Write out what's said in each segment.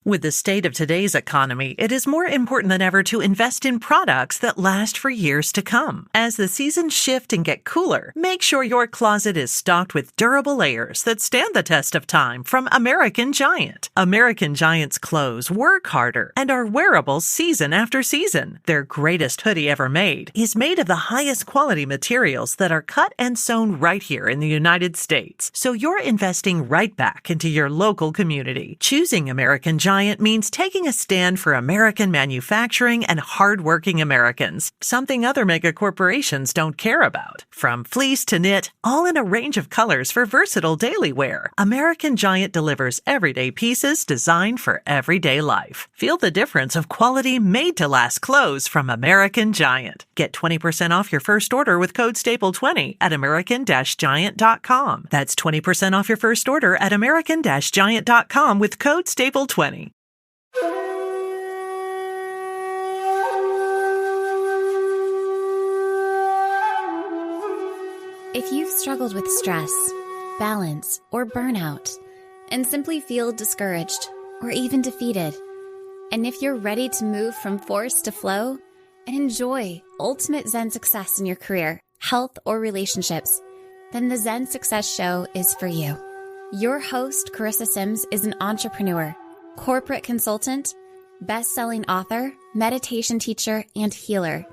With the state of today's economy, it is more important than ever to invest in products that last for years to come. As the seasons shift and get cooler, make sure your closet is stocked with durable layers that stand the test of time from American Giant. American Giant's clothes work harder and are wearable season after season. Their greatest hoodie ever made is made of the highest quality materials that are cut and sewn right here in the United States. So you're investing right back into your local community. Choosing American Giant means taking a stand for American manufacturing and hardworking Americans, something other mega corporations don't care about. From fleece to knit, all in a range of colors for versatile daily wear, American Giant delivers everyday pieces designed for everyday life. Feel the difference of quality made-to-last clothes from American Giant. Get 20% off your first order with code STAPLE20 at american-giant.com. That's 20% off your first order at american-giant.com with code STAPLE20. If you've struggled with stress, balance, or burnout, and simply feel discouraged or even defeated, and if you're ready to move from force to flow and enjoy ultimate Zen success in your career, health, or relationships, then the Zen Success Show is for you. Your host, Carissa Sims, is an entrepreneur, corporate consultant, best-selling author, meditation teacher, and healer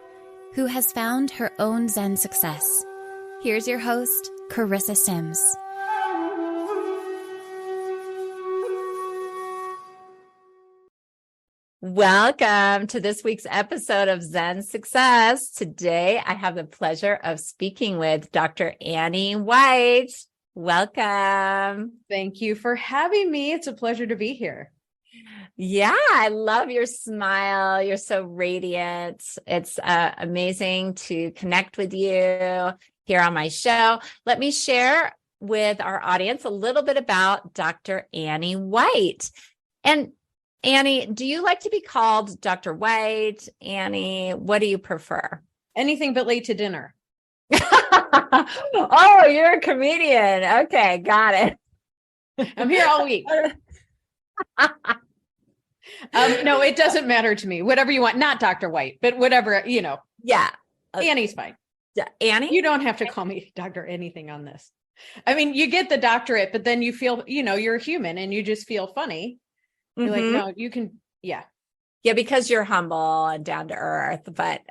who has found her own Zen success. Here's your host, Carissa Sims. Welcome to this week's episode of Zen Success. Today, I have the pleasure of speaking with Dr. Annie White. Welcome. Thank you for having me. It's a pleasure to be here. Yeah, I love your smile. You're so radiant. It's amazing to connect with you here on my show. Let me share with our audience a little bit about Dr. Annie White. And Annie, do you like to be called Dr. White? Annie, what do you prefer? Anything but late to dinner. Oh, you're a comedian. Okay, got it. I'm here all week. No, it doesn't matter to me. Whatever you want. Not Dr. White, but whatever, Yeah. Annie's fine. Annie? You don't have to call me Dr. anything on this. I mean, you get the doctorate, but then you feel, you're a human and you just feel funny. You're like, no, you can, yeah. Yeah, because you're humble and down to earth, but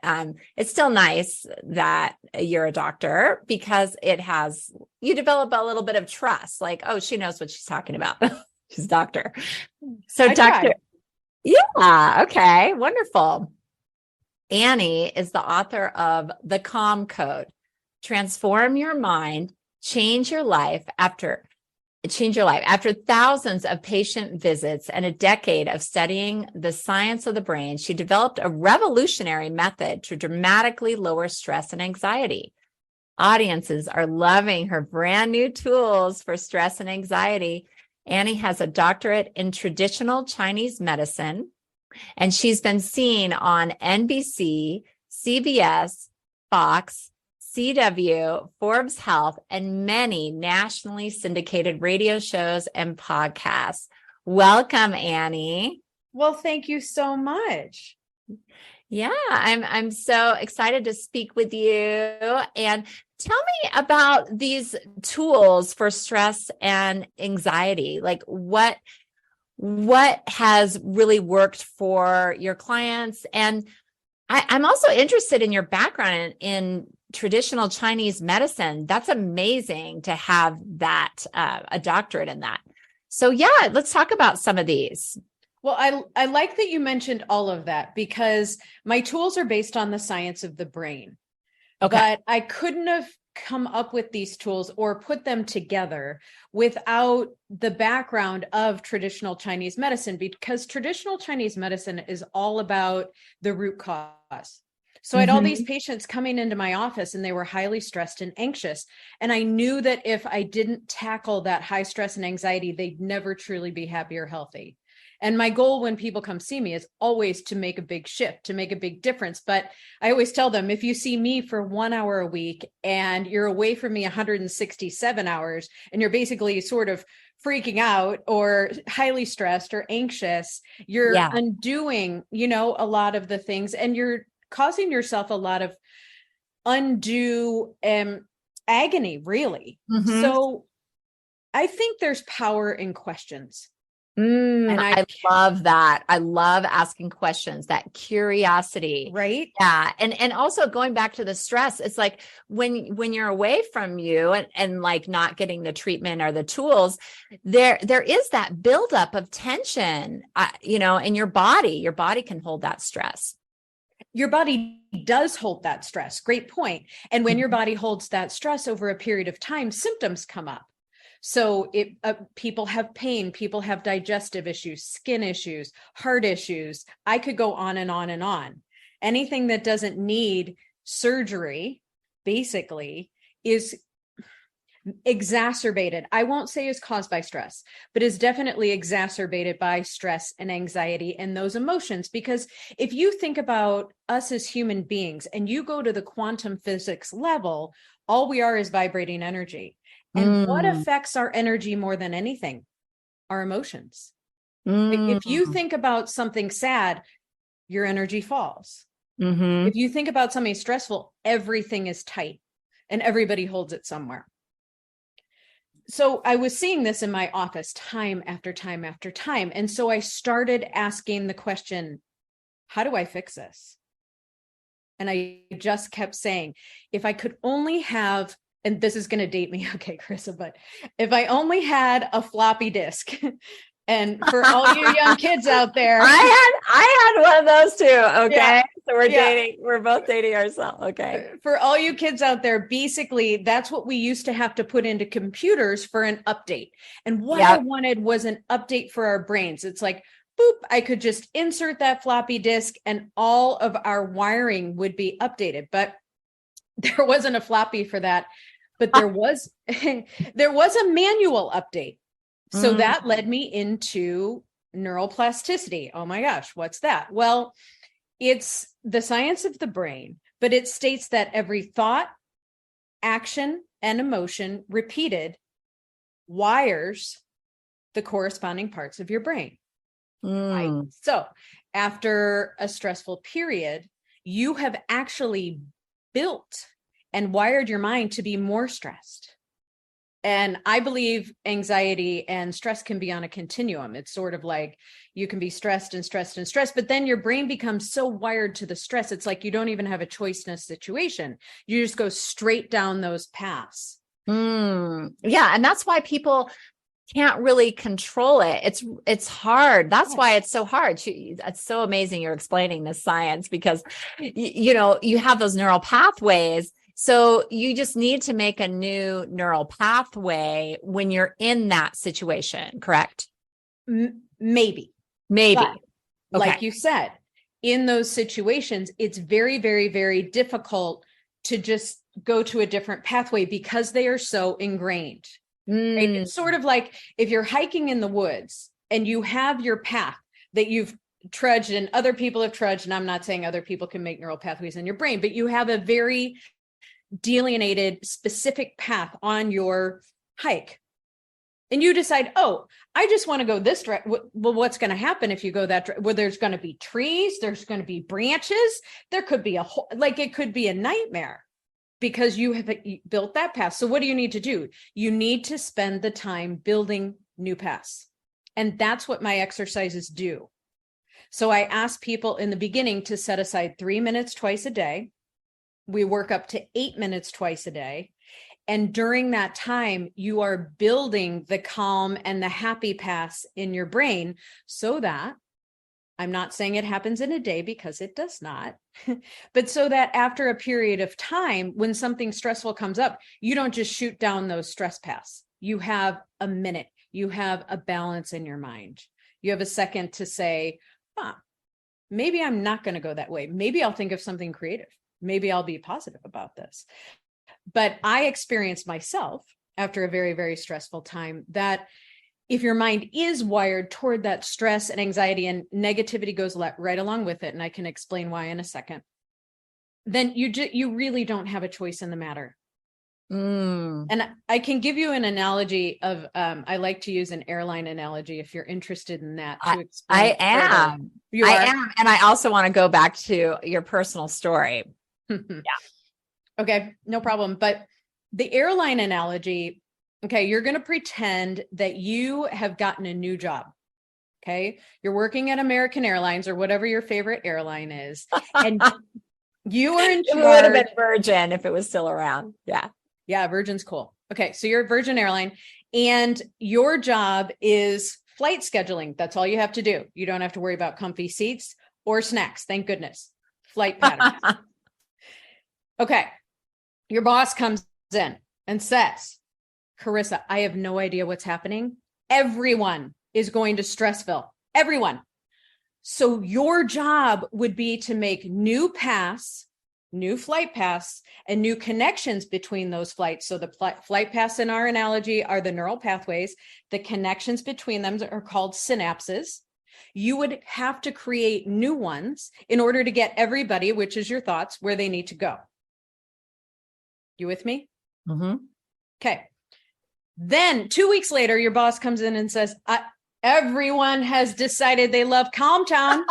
it's still nice that you're a doctor because you develop a little bit of trust. Like, oh, she knows what she's talking about. She's a doctor. So doctor. Yeah. Okay. Wonderful. Annie is the author of The Calm Code, Transform Your Mind, Change Your Life After thousands of patient visits and a decade of studying the science of the brain. She developed a revolutionary method to dramatically lower stress and anxiety. Audiences are loving her brand new tools for stress and anxiety. Annie has a doctorate in traditional Chinese medicine, and she's been seen on NBC, CBS, Fox, CW, Forbes Health, and many nationally syndicated radio shows and podcasts. Welcome, Annie. Well, thank you so much. Yeah, I'm so excited to speak with you. And tell me about these tools for stress and anxiety. Like what has really worked for your clients? And I'm also interested in your background in traditional Chinese medicine. That's amazing to have that, a doctorate in that. So yeah, let's talk about some of these. Well, I like that you mentioned all of that because my tools are based on the science of the brain. Okay. But I couldn't have come up with these tools or put them together without the background of traditional Chinese medicine, because traditional Chinese medicine is all about the root cause. So I had all these patients coming into my office and they were highly stressed and anxious. And I knew that if I didn't tackle that high stress and anxiety, they'd never truly be happy or healthy. And my goal when people come see me is always to make a big shift, to make a big difference. But I always tell them, if you see me for 1 hour a week and you're away from me 167 hours, and you're basically sort of freaking out or highly stressed or anxious, you're Yeah. undoing, a lot of the things, and you're causing yourself a lot of undue agony, really. Mhm. So I think there's power in questions. And I love that. I love asking questions, that curiosity. right. Yeah. And also going back to the stress, it's like when you're away from you and like not getting the treatment or the tools, there is that buildup of tension, in your body. Your body can hold that stress. Your body does hold that stress. Great point. And when your body holds that stress over a period of time, symptoms come up. So people have pain, people have digestive issues, skin issues, heart issues. I could go on and on and on. Anything that doesn't need surgery, basically, is exacerbated. I won't say is caused by stress, but is definitely exacerbated by stress and anxiety and those emotions. Because if you think about us as human beings and you go to the quantum physics level, all we are is vibrating energy. And what affects our energy more than anything? Our emotions. If you think about something sad, your energy falls. If you think about something stressful, everything is tight and everybody holds it somewhere. So I was seeing this in my office time after time after time. And so I started asking the question, how do I fix this? And I just kept saying, if I could only have, and this is going to date me, okay, Carissa, but if I only had a floppy disk, and for all you young kids out there, I had one of those too. Okay. Yeah. So we're both dating ourselves. Okay. For all you kids out there, basically that's what we used to have to put into computers for an update. And what I wanted was an update for our brains. It's like, boop, I could just insert that floppy disk and all of our wiring would be updated. But there wasn't a floppy for that. But there was there was a manual update. So that led me into neuroplasticity. Oh my gosh, what's that? Well, it's the science of the brain, but it states that every thought, action, and emotion repeated wires the corresponding parts of your brain. Right? So after a stressful period, you have actually built and wired your mind to be more stressed. And I believe anxiety and stress can be on a continuum. It's sort of like you can be stressed and stressed and stressed, but then your brain becomes so wired to the stress. It's like you don't even have a choice in a situation. You just go straight down those paths. Yeah. And that's why people can't really control it. It's hard. That's why it's so hard. It's so amazing you're explaining this science because, you have those neural pathways. So you just need to make a new neural pathway when you're in that situation, correct? Maybe. But, like you said, in those situations, it's very, very, very difficult to just go to a different pathway because they are so ingrained. Right? It's sort of like if you're hiking in the woods and you have your path that you've trudged and other people have trudged, and I'm not saying other people can make neural pathways in your brain, but you have a very delineated specific path on your hike. And you decide, oh, I just want to go this direction. Well, what's going to happen if you go that direction? Well, there's going to be trees, there's going to be branches, there could be it could be a nightmare because you have built that path. So what do you need to do? You need to spend the time building new paths. And that's what my exercises do. So I ask people in the beginning to set aside 3 minutes twice a day. We work up to 8 minutes twice a day. And during that time, you are building the calm and the happy paths in your brain so that, I'm not saying it happens in a day because it does not, but so that after a period of time, when something stressful comes up, you don't just shoot down those stress paths. You have a minute, you have a balance in your mind. You have a second to say, maybe I'm not going to go that way. Maybe I'll think of something creative. Maybe I'll be positive about this. But I experienced myself after a very, very stressful time that if your mind is wired toward that stress and anxiety and negativity goes right along with it, and I can explain why in a second, then you really don't have a choice in the matter. And I can give you an analogy of, I like to use an airline analogy if you're interested in that to explain. I am. And I also want to go back to your personal story. Yeah. Okay, no problem. But the airline analogy, okay, you're going to pretend that you have gotten a new job. Okay. You're working at American Airlines or whatever your favorite airline is. And you are in charge. It would have been Virgin if it was still around. Yeah. Yeah. Virgin's cool. Okay. So you're at Virgin Airline and your job is flight scheduling. That's all you have to do. You don't have to worry about comfy seats or snacks. Thank goodness. Flight patterns. Okay. Your boss comes in and says, Carissa, I have no idea what's happening. Everyone is going to Stressville. Everyone. So your job would be to make new flight paths, and new connections between those flights. So the flight paths in our analogy are the neural pathways. The connections between them are called synapses. You would have to create new ones in order to get everybody, which is your thoughts, where they need to go. You with me? Mm-hmm. Okay. Then 2 weeks later, your boss comes in and says, everyone has decided they love Calm Town.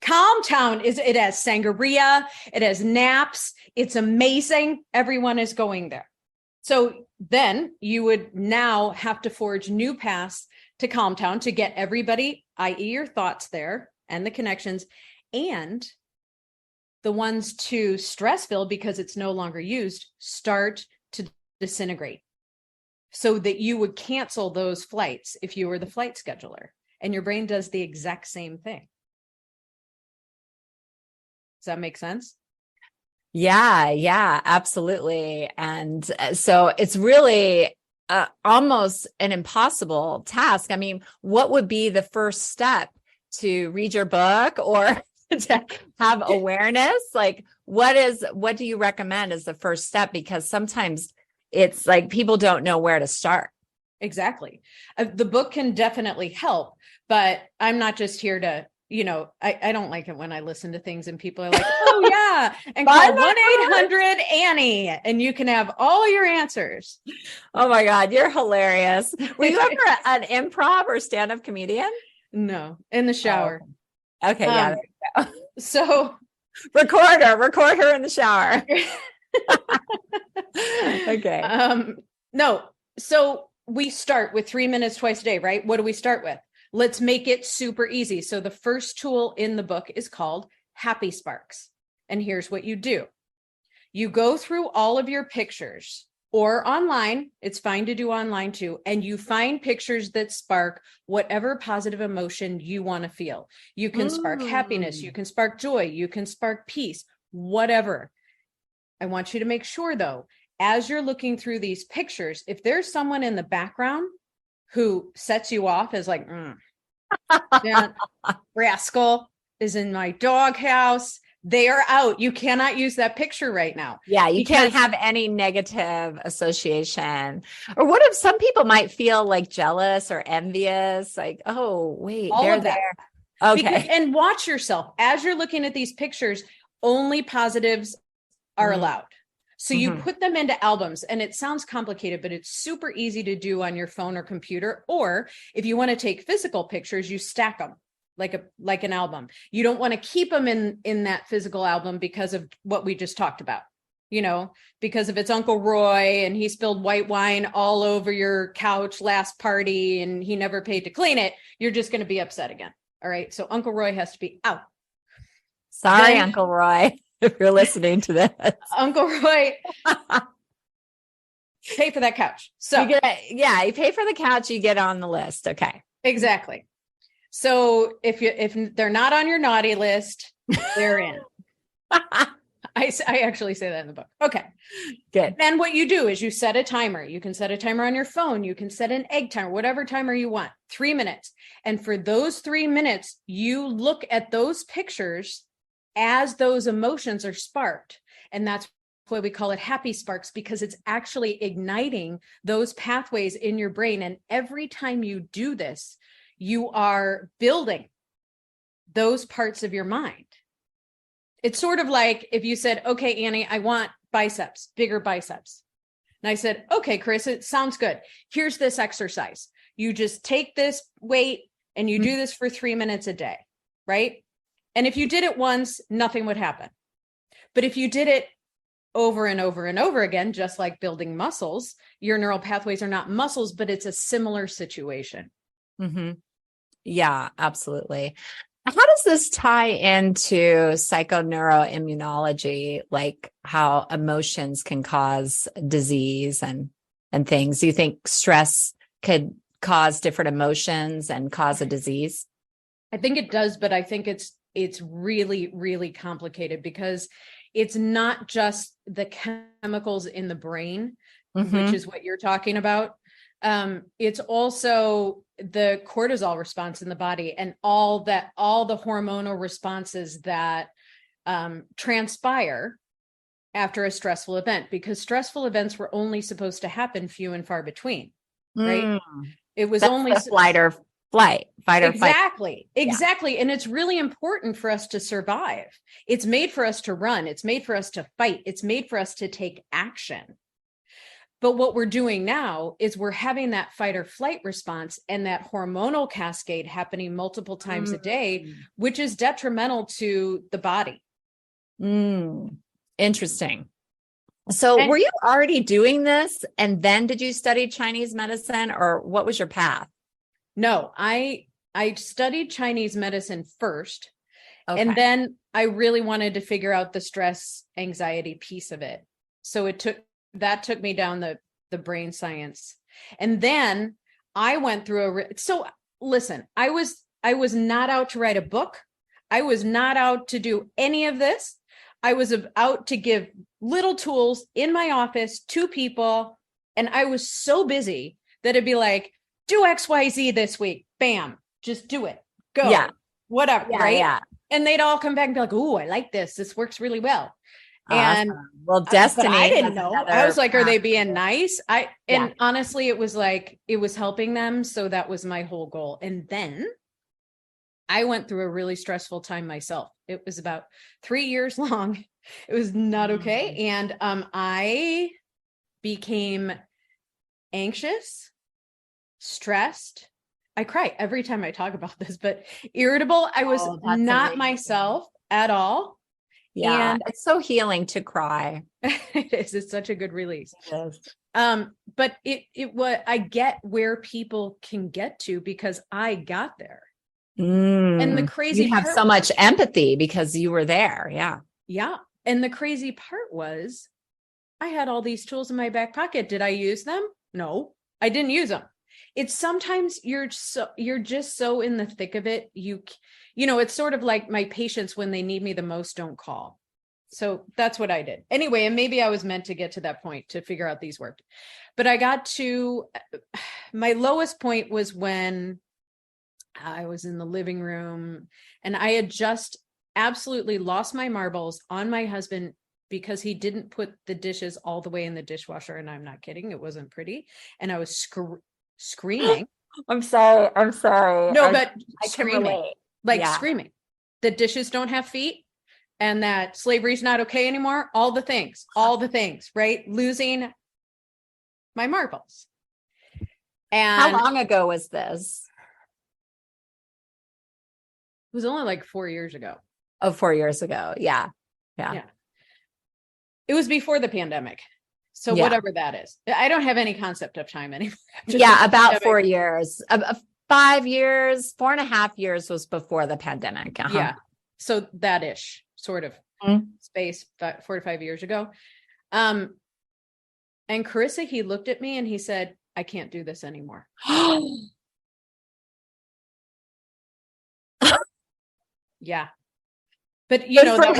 Calm Town it has sangria, it has naps, it's amazing. Everyone is going there. So then you would now have to forge new paths to Calm Town to get everybody, i.e. your thoughts there and the connections, and the ones to Stressville, because it's no longer used, start to disintegrate. So that you would cancel those flights if you were the flight scheduler, and your brain does the exact same thing. Does that make sense? Yeah, absolutely. And so it's really almost an impossible task. I mean, what would be the first step to read your book or to have awareness? Like, what do you recommend as the first step? Because sometimes it's like people don't know where to start. Exactly. The book can definitely help, but I'm not just here to, I don't like it when I listen to things and people are like, oh yeah, and call 1-800-ANNIE and you can have all your answers. Oh my God, you're hilarious. Were you ever an improv or stand-up comedian? No, in the shower. Oh. Okay, yeah. There you go. So record her in the shower. Okay. No. So we start with 3 minutes twice a day, right? What do we start with? Let's make it super easy. So the first tool in the book is called Happy Sparks. And here's what you do. You go through all of your pictures, or online, it's fine to do online too, and you find pictures that spark whatever positive emotion you want to feel. You can spark happiness, you can spark joy, you can spark peace, whatever. I want you to make sure though, as you're looking through these pictures, if there's someone in the background who sets you off as like, that rascal is in my doghouse, they are out. You cannot use that picture right now. Yeah, you can't have any negative association. Or what if some people might feel like jealous or envious? Like, oh, wait, they're there. Okay. And watch yourself. As you're looking at these pictures, only positives are allowed. So you put them into albums, and it sounds complicated, but it's super easy to do on your phone or computer. Or if you want to take physical pictures, you stack them like an album. You don't want to keep them in that physical album because of what we just talked about, because if it's Uncle Roy and he spilled white wine all over your couch last party and he never paid to clean it, you're just going to be upset again. All right. So Uncle Roy has to be out. Sorry, Uncle Roy, if you're listening to this. Uncle Roy, pay for that couch. So you pay for the couch, you get on the list. Okay. Exactly. So if they're not on your naughty list, they're in. I actually say that in the book. Okay. Good. Then what you do is you set a timer. You can set a timer on your phone. You can set an egg timer, whatever timer you want, 3 minutes. And for those 3 minutes, you look at those pictures as those emotions are sparked. And that's why we call it Happy Sparks, because it's actually igniting those pathways in your brain. And every time you do this, you are building those parts of your mind. It's sort of like if you said, okay, Annie, I want biceps, bigger biceps. And I said, okay, Chris, it sounds good. Here's this exercise. You just take this weight and you do this for 3 minutes a day, right? And if you did it once, nothing would happen. But if you did it over and over and over again, just like building muscles, your neural pathways are not muscles, but it's a similar situation. Mm-hmm. Yeah, absolutely. How does this tie into psychoneuroimmunology, like how emotions can cause disease and things? Do you think stress could cause different emotions and cause a disease? I think it does, but I think it's really, really complicated because it's not just the chemicals in the brain, which is what you're talking about. It's also the cortisol response in the body and all the hormonal responses that transpire after a stressful event, because stressful events were only supposed to happen few and far between, right? It was That's only the fight or flight. Exactly. And it's really important for us to survive. It's made for us to run. It's made for us to fight. It's made for us to take action. But what we're doing now is we're having that fight or flight response and that hormonal cascade happening multiple times a day, which is detrimental to the body. Interesting. So were you already doing this? And then did you study Chinese medicine, or what was your path? No, I studied Chinese medicine first. Okay. And then I really wanted to figure out the stress anxiety piece of it. So it took me down the brain science. And then I went through so listen, I was not out to write a book. I was not out to do any of this. I was out to give little tools in my office to people. And I was so busy that it'd be like, do XYZ this week. Bam, just do it. Go. Yeah. Whatever. Yeah, right. Yeah. And they'd all come back and be like, oh, I like this. This works really well. And well, destiny. But I didn't know. I was like, are they being nice? Honestly, it was like, it was helping them. So that was my whole goal. And then I went through a really stressful time myself. It was about 3 years long. It was not okay. And I became anxious, stressed. I cry every time I talk about this, but irritable. I was not myself at all. Yeah, and it's so healing to cry. It is. It's such a good release. It is. But it was, I get where people can get to because I got there. And the crazy you have so much empathy because you were there. Yeah. Yeah. And the crazy part was I had all these tools in my back pocket. Did I use them? No, I didn't use them. It's sometimes you're just so in the thick of it. You know, it's sort of like my patients when they need me the most don't call. So that's what I did. Anyway, and maybe I was meant to get to that point to figure out these worked. But I got to my lowest point was when I was in the living room and I had just absolutely lost my marbles on my husband because he didn't put the dishes all the way in the dishwasher. And I'm not kidding. It wasn't pretty. And I was screaming. I'm sorry. No, but screaming, screaming. The dishes don't have feet and that slavery's not okay anymore. All the things, right? Losing my marbles. And how long ago was this? It was only like 4 years ago. Oh, 4 years ago. Yeah. It was before the pandemic. So whatever that is, I don't have any concept of time anymore. About 4 years, 5 years, 4.5 years was before the pandemic. Yeah. So that ish sort of space 4 to 5 years ago. And Carissa, he looked at me and he said, I can't do this anymore. Yeah. But good for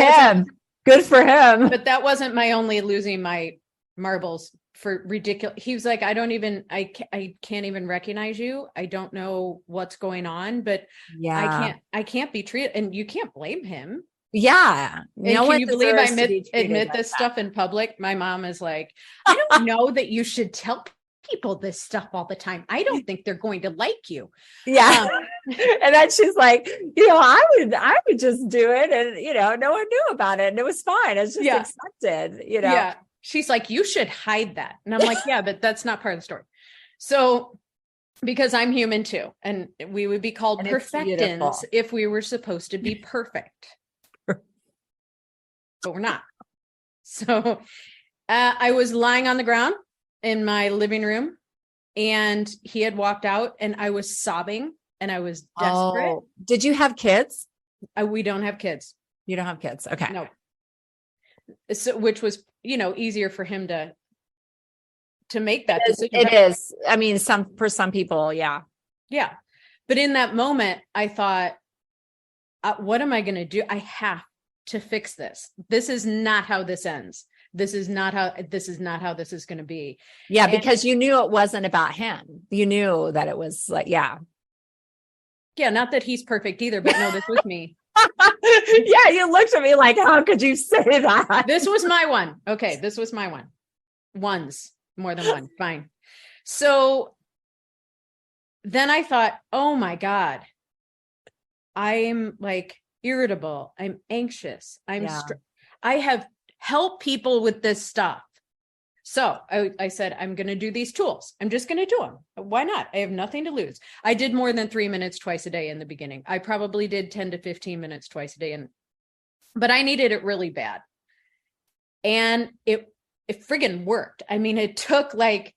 him. But that wasn't my only losing my marbles for ridiculous. He was like, I can't even recognize you. I don't know what's going on, but I can't be treated. And you can't blame him. Yeah. Can you believe I admit this stuff in public? My mom is like, I don't know that you should tell people this stuff all the time. I don't think they're going to like you. Yeah. And then she's like, I would just do it. And, no one knew about it and it was fine. It's just accepted, Yeah. she's like, you should hide that. And I'm like, yeah, but that's not part of the story. So, because I'm human too, and we would be called perfectins if we were supposed to be perfect, but we're not. So I was lying on the ground in my living room, and he had walked out, and I was sobbing, and I was desperate. Oh, did you have kids? We don't have kids. You don't have kids. Okay. No. So, which was, easier for him to make that decision. It is. I mean, for some people, yeah. Yeah. But in that moment, I thought, what am I going to do? I have to fix this. This is not how this ends. This is not how this is going to be. Yeah. Because you knew it wasn't about him. You knew that it was like, yeah. Yeah. Not that he's perfect either, but no, this was me. Yeah. You looked at me like, how could you say that? This was my one. Okay. This was my one. Ones, more than one. Fine. So then I thought, oh my God, I'm like irritable. I'm anxious. I have helped people with this stuff. So I said, I'm going to do these tools. I'm just going to do them. Why not? I have nothing to lose. I did more than 3 minutes twice a day in the beginning. I probably did 10 to 15 minutes twice a day. But I needed it really bad. And it friggin' worked. I mean, it took like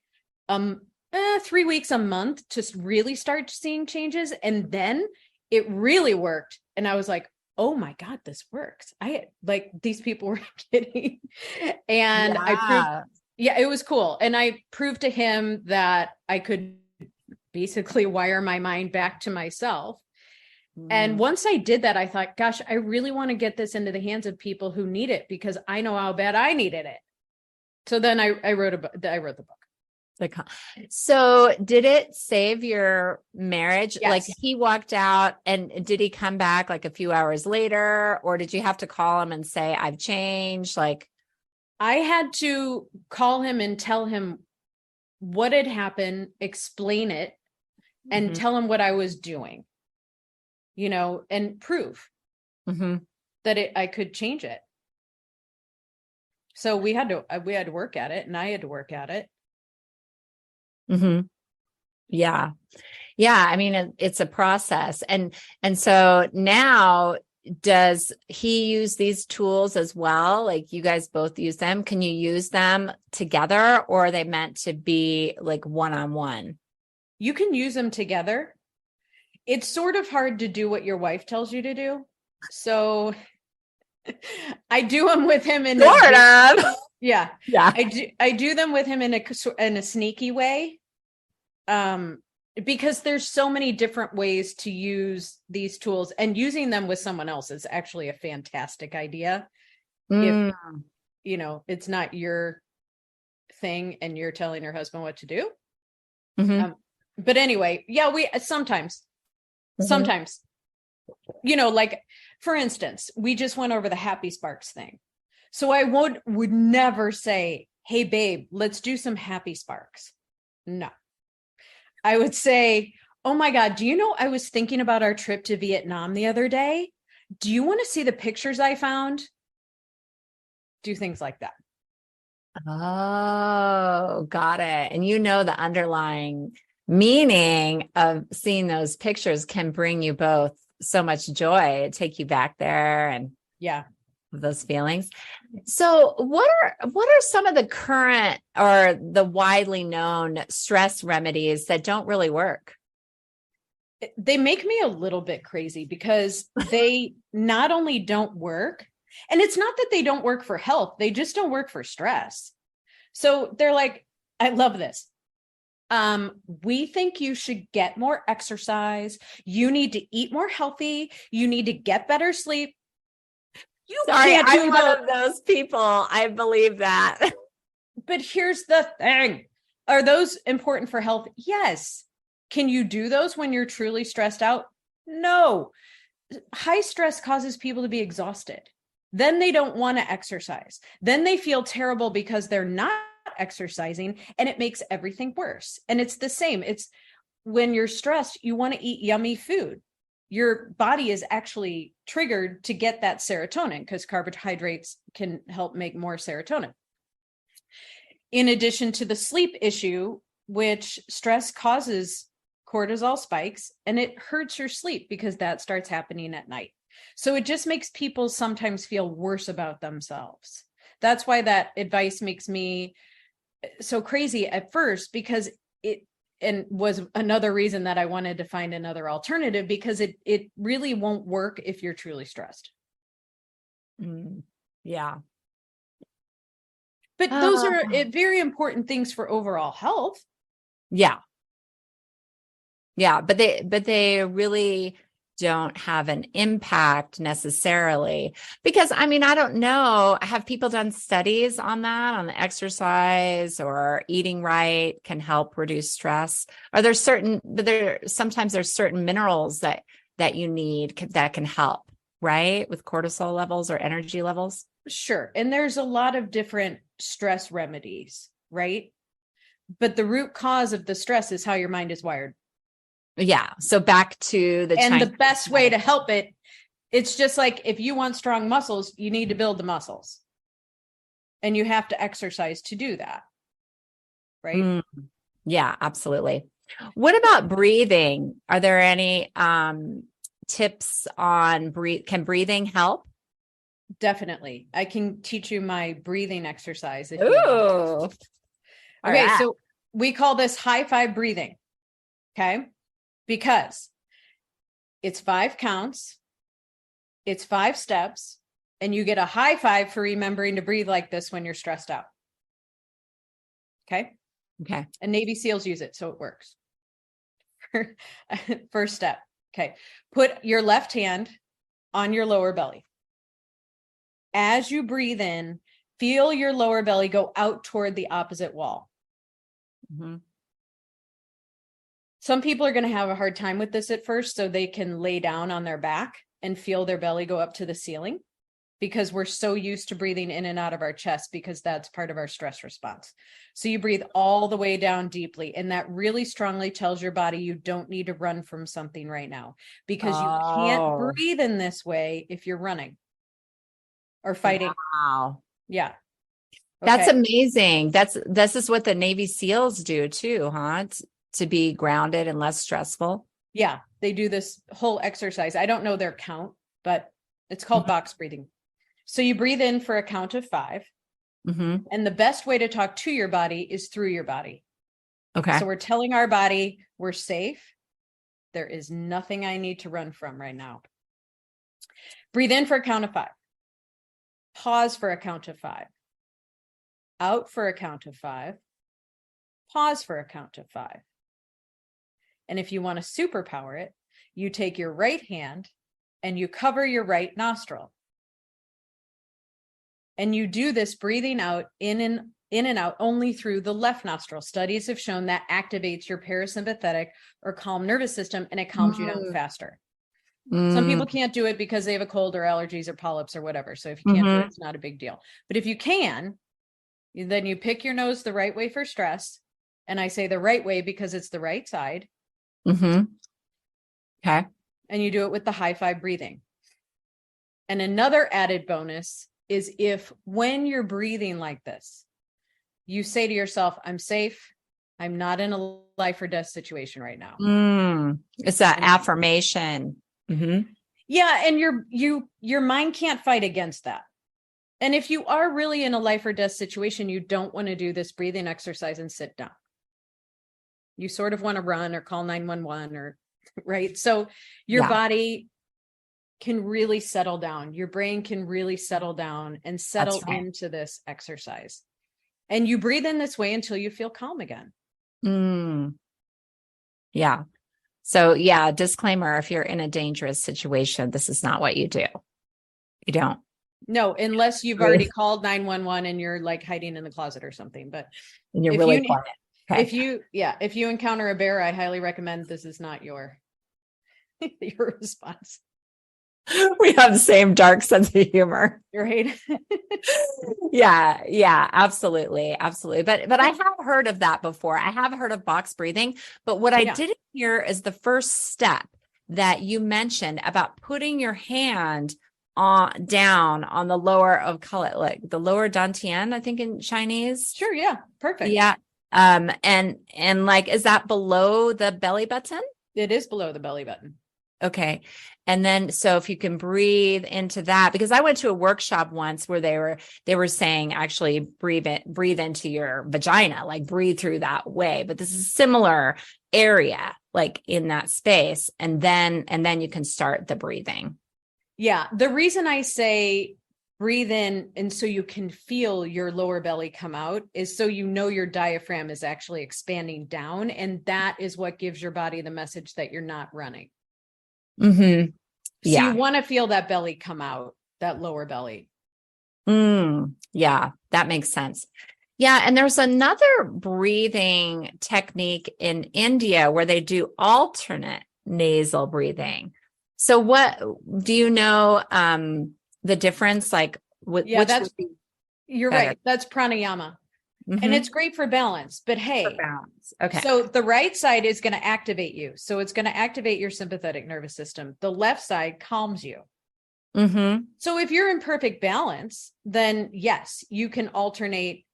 3 weeks, a month to really start seeing changes. And then it really worked. And I was like, oh my God, this works. These people were kidding. And it was cool. And I proved to him that I could basically wire my mind back to myself. And once I did that, I thought, gosh, I really want to get this into the hands of people who need it, because I know how bad I needed it. So then I wrote the book. So did it save your marriage? Yes. Like he walked out, and did he come back like a few hours later, or did you have to call him and say, I've changed? Like, I had to call him and tell him what had happened, explain it, and tell him what I was doing, and prove that I could change it. So we had to work at it, and I had to work at it. Yeah. Yeah. I mean, it's a process. And so now, does he use these tools as well? Like you guys both use them. Can you use them together, or are they meant to be like one-on-one? You can use them together. It's sort of hard to do what your wife tells you to do. So I do them with him in Yeah. I do them with him in a sneaky way. Because there's so many different ways to use these tools, and using them with someone else is actually a fantastic idea. If, it's not your thing and you're telling your husband what to do. But anyway, we sometimes, like for instance, we just went over the Happy Sparks thing. So I would never say, hey babe, let's do some Happy Sparks. No. I would say, oh my God, do you know, I was thinking about our trip to Vietnam the other day. Do you want to see the pictures I found? Do things like that. Oh, got it. And the underlying meaning of seeing those pictures can bring you both so much joy, take you back there, and those feelings. So what are some of the current or the widely known stress remedies that don't really work? They make me a little bit crazy, because they not only don't work, and it's not that they don't work for health, they just don't work for stress. So they're like, I love this. We think you should get more exercise. You need to eat more healthy. You need to get better sleep. I'm one of those people. I believe that. But here's the thing. Are those important for health? Yes. Can you do those when you're truly stressed out? No. High stress causes people to be exhausted. Then they don't want to exercise. Then they feel terrible because they're not exercising, and it makes everything worse. And it's the same. It's when you're stressed, you want to eat yummy food. Your body is actually triggered to get that serotonin, because carbohydrates can help make more serotonin. in addition to the sleep issue, which stress causes cortisol spikes, and it hurts your sleep because that starts happening at night. So it just makes people sometimes feel worse about themselves. That's why that advice makes me so crazy at first, because and was another reason that I wanted to find another alternative, because it really won't work if you're truly stressed. Yeah. But those are very important things for overall health. Yeah. Yeah. But they really don't have an impact necessarily, because I mean, I don't know. Have people done studies on that, on the exercise or eating right can help reduce stress? Are there sometimes there's certain minerals that you need that can help, right? With cortisol levels or energy levels? Sure. And there's a lot of different stress remedies, right? But the root cause of the stress is how your mind is wired. Yeah. So back to the best way to help it, it's just like, if you want strong muscles, you need to build the muscles. And you have to exercise to do that. Right? Yeah, absolutely. What about breathing? Are there any tips on can breathing help? Definitely. I can teach you my breathing exercise. Ooh. Okay, so we call this high five breathing. Okay? Because it's 5 counts, it's 5 steps, and you get a high five for remembering to breathe like this when you're stressed out. Okay? Okay. And Navy SEALs use it, so it works. First step. Okay. Put your left hand on your lower belly. As you breathe in, feel your lower belly go out toward the opposite wall. Mm-hmm. Some people are going to have a hard time with this at first, so they can lay down on their back and feel their belly go up to the ceiling, because we're so used to breathing in and out of our chest, because that's part of our stress response. So you breathe all the way down deeply, and that really strongly tells your body you don't need to run from something right now, because you can't breathe in this way if you're running or fighting. Wow. Yeah. Okay. That's amazing. This is what the Navy SEALs do too, huh? To be grounded and less stressful. Yeah, they do this whole exercise. I don't know their count, but it's called box breathing. So you breathe in for a count of 5. Mm-hmm. And the best way to talk to your body is through your body. Okay. So we're telling our body we're safe. There is nothing I need to run from right now. Breathe in for a count of 5. Pause for a count of 5. Out for a count of 5. Pause for a count of 5. And if you want to superpower it, you take your right hand and you cover your right nostril. And you do this breathing out in and out only through the left nostril. Studies have shown that activates your parasympathetic or calm nervous system, and it calms you down faster. Some people can't do it because they have a cold or allergies or polyps or whatever. So if you can't do it, it's not a big deal. But if you can, then you pick your nose the right way for stress. And I say the right way because it's the right side. Okay. And you do it with the high five breathing. And another added bonus is if when you're breathing like this, you say to yourself, I'm safe. I'm not in a life or death situation right now. It's that affirmation. Mm-hmm. Yeah. And your mind can't fight against that. And if you are really in a life or death situation, you don't want to do this breathing exercise and sit down. You sort of want to run or call 911 or right. So your body can really settle down. Your brain can really settle down and settle into this exercise. And you breathe in this way until you feel calm again. Yeah. So yeah, disclaimer, if you're in a dangerous situation, this is not what you do. You don't. No, unless you've already called 911 and you're like hiding in the closet or something. But and you're really quiet. Okay. If you encounter a bear, I highly recommend this is not your response. We have the same dark sense of humor. Right. Yeah, absolutely. But I have heard of that before. I have heard of box breathing, but what I didn't hear is the first step that you mentioned about putting your hand on down on the lower of, call it like the lower dantian, I think in Chinese. Sure. Yeah. Perfect. Yeah. And like, is that below the belly button? It is below the belly button. Okay. And then, so if you can breathe into that, because I went to a workshop once where they were saying, actually breathe into your vagina, like breathe through that way. But this is a similar area, like in that space. And then you can start the breathing. Yeah. The reason I say breathe in and so you can feel your lower belly come out is so you know your diaphragm is actually expanding down. And that is what gives your body the message that you're not running. Mm-hmm. So you want to feel that belly come out, that lower belly. Yeah, that makes sense. Yeah. And there's another breathing technique in India where they do alternate nasal breathing. So what do you know the difference? Like you're right. That's pranayama. Mm-hmm. And it's great for balance, but hey, for balance. Okay. So the right side is going to activate you. So it's going to activate your sympathetic nervous system. The left side calms you. Mm-hmm. So if you're in perfect balance, then yes, you can alternate,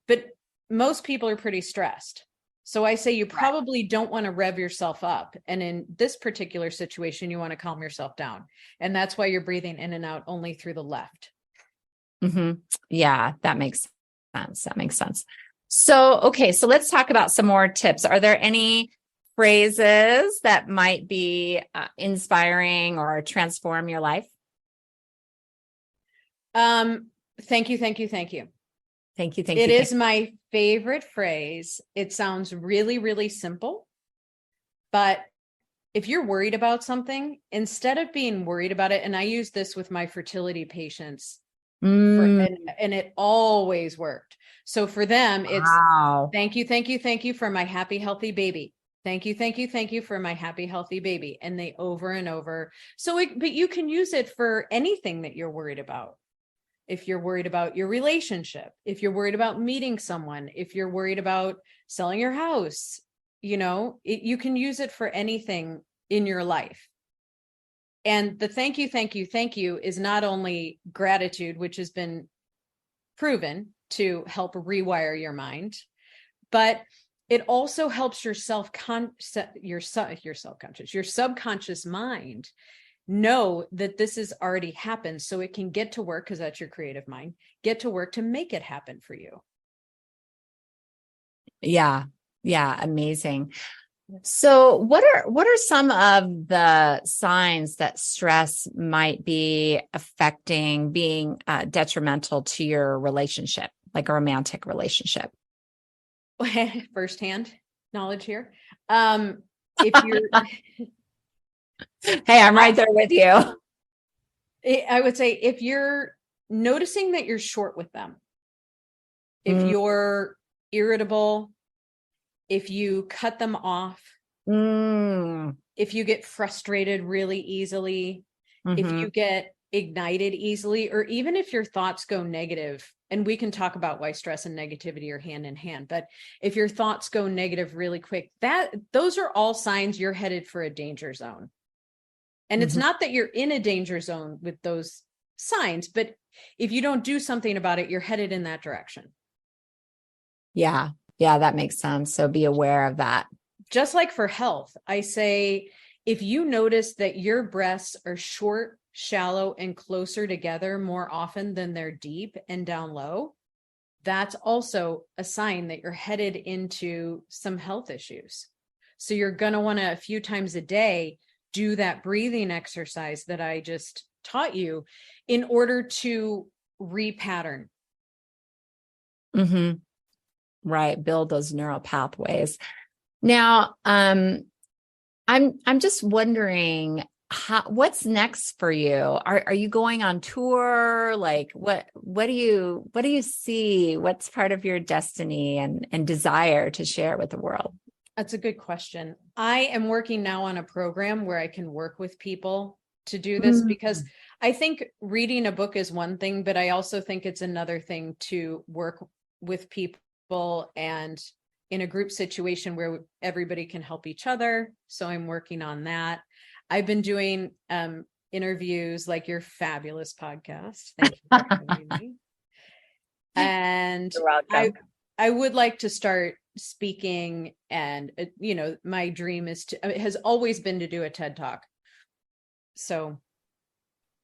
but most people are pretty stressed. So I say you probably don't want to rev yourself up. And in this particular situation, you want to calm yourself down. And that's why you're breathing in and out only through the left. Mm-hmm. Yeah, that makes sense. That makes sense. So, okay. So let's talk about some more tips. Are there any phrases that might be inspiring or transform your life? Thank you. Thank you. Thank you. Thank you. It is my favorite phrase. It sounds really, really simple, but if you're worried about something, instead of being worried about it, and I use this with my fertility patients, and it always worked. So for them, it's thank you, thank you, thank you for my happy, healthy baby. Thank you, thank you, thank you for my happy, healthy baby. And they over and over. But you can use it for anything that you're worried about. If you're worried about your relationship, if you're worried about meeting someone, if you're worried about selling your house, you can use it for anything in your life. And the thank you, thank you, thank you is not only gratitude, which has been proven to help rewire your mind, but it also helps your subconscious mind know that this has already happened, so it can get to work, because that's your creative mind, get to work to make it happen for you. Yeah. Amazing. So what are some of the signs that stress might be affecting, being detrimental to your relationship, like a romantic relationship? Firsthand knowledge here. If you're Hey, I'm right there with you. I would say if you're noticing that you're short with them, if you're irritable, if you cut them off, if you get frustrated really easily, if you get ignited easily, or even if your thoughts go negative, and we can talk about why stress and negativity are hand in hand, but if your thoughts go negative really quick, those are all signs you're headed for a danger zone. And it's not that you're in a danger zone with those signs, but if you don't do something about it, you're headed in that direction. Yeah, that makes sense. So be aware of that. Just like for health, I say, if you notice that your breasts are short, shallow, and closer together more often than they're deep and down low, that's also a sign that you're headed into some health issues. So you're going to want to, a few times a day, do that breathing exercise that I just taught you in order to repattern. Right. Build those neural pathways. Now, I'm just wondering, what's next for you? Are you going on tour? Like what do you see? What's part of your destiny and desire to share with the world? That's a good question. I am working now on a program where I can work with people to do this, because I think reading a book is one thing, but I also think it's another thing to work with people and in a group situation where everybody can help each other. So I'm working on that. I've been doing interviews like your fabulous podcast. Thank you for having me. And You're welcome. I would like to start speaking, and my dream has always been to do a TED Talk. So,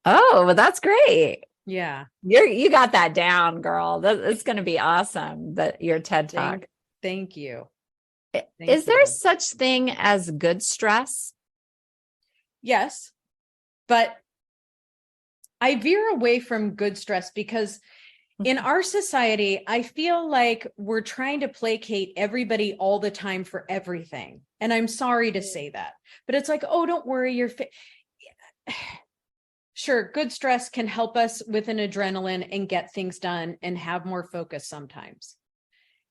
oh, well, that's great. Yeah, You got that down, girl. It's going to be awesome. That your TED Talk. Thank you. Is there such thing as good stress? Yes, but I veer away from good stress because in our society, I feel like we're trying to placate everybody all the time for everything. And I'm sorry to say that, but it's like, oh, don't worry, sure, good stress can help us with an adrenaline and get things done and have more focus sometimes.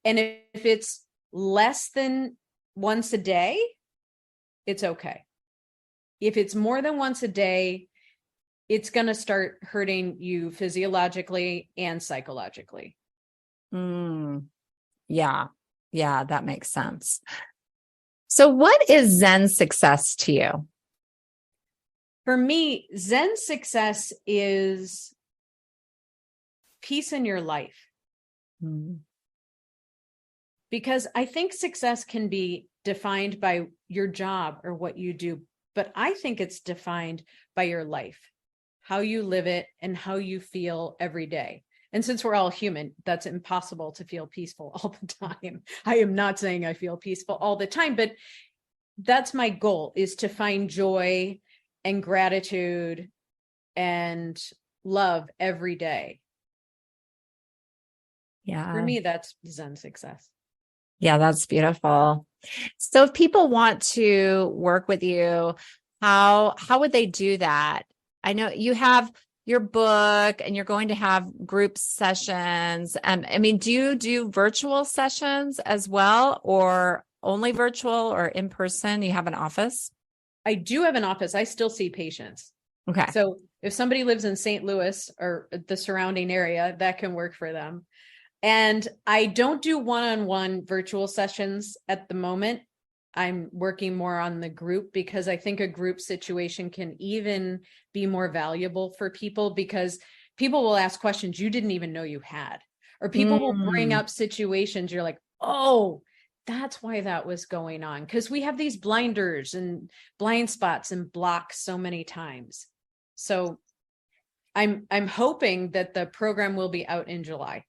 And if it's less than once a day, it's okay. If it's more than once a day, it's going to start hurting you physiologically and psychologically. Yeah, that makes sense. So what is Zen success to you? For me, Zen success is peace in your life. Because I think success can be defined by your job or what you do, but I think it's defined by your life, how you live it and how you feel every day. And since we're all human, that's impossible to feel peaceful all the time. I am not saying I feel peaceful all the time, but that's my goal, is to find joy and gratitude and love every day. Yeah. For me, that's Zen success. Yeah, that's beautiful. So if people want to work with you, how would they do that? I know you have your book and you're going to have group sessions. I mean, do you do virtual sessions as well, or only virtual or in person? You have an office? I do have an office. I still see patients. Okay. So if somebody lives in St. Louis or the surrounding area, that can work for them. And I don't do one-on-one virtual sessions at the moment. I'm working more on the group because I think a group situation can even be more valuable for people, because people will ask questions you didn't even know you had, or people will bring up situations you're like, oh, that's why that was going on. Because we have these blinders and blind spots and blocks so many times. So I'm hoping that the program will be out in July.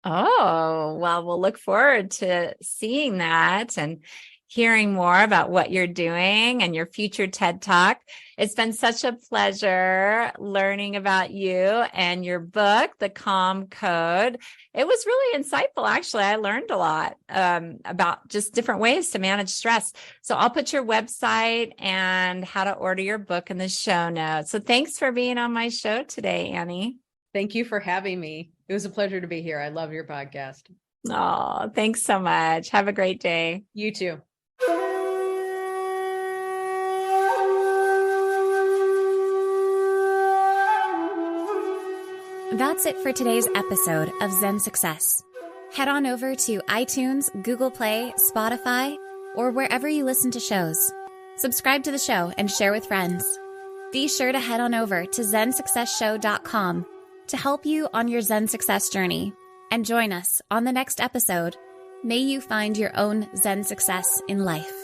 Oh, well, we'll look forward to seeing that and hearing more about what you're doing and your future TED Talk. It's been such a pleasure learning about you and your book, The Calm Code. It was really insightful, actually. I learned a lot about just different ways to manage stress. So I'll put your website and how to order your book in the show notes. So thanks for being on my show today, Annie. Thank you for having me. It was a pleasure to be here. I love your podcast. Oh, thanks so much. Have a great day. You too. That's it for today's episode of Zen Success. Head on over to iTunes, Google Play, Spotify, or wherever you listen to shows. Subscribe to the show and share with friends. Be sure to head on over to ZenSuccessShow.com to help you on your Zen success journey, and join us on the next episode. May you find your own Zen success in life.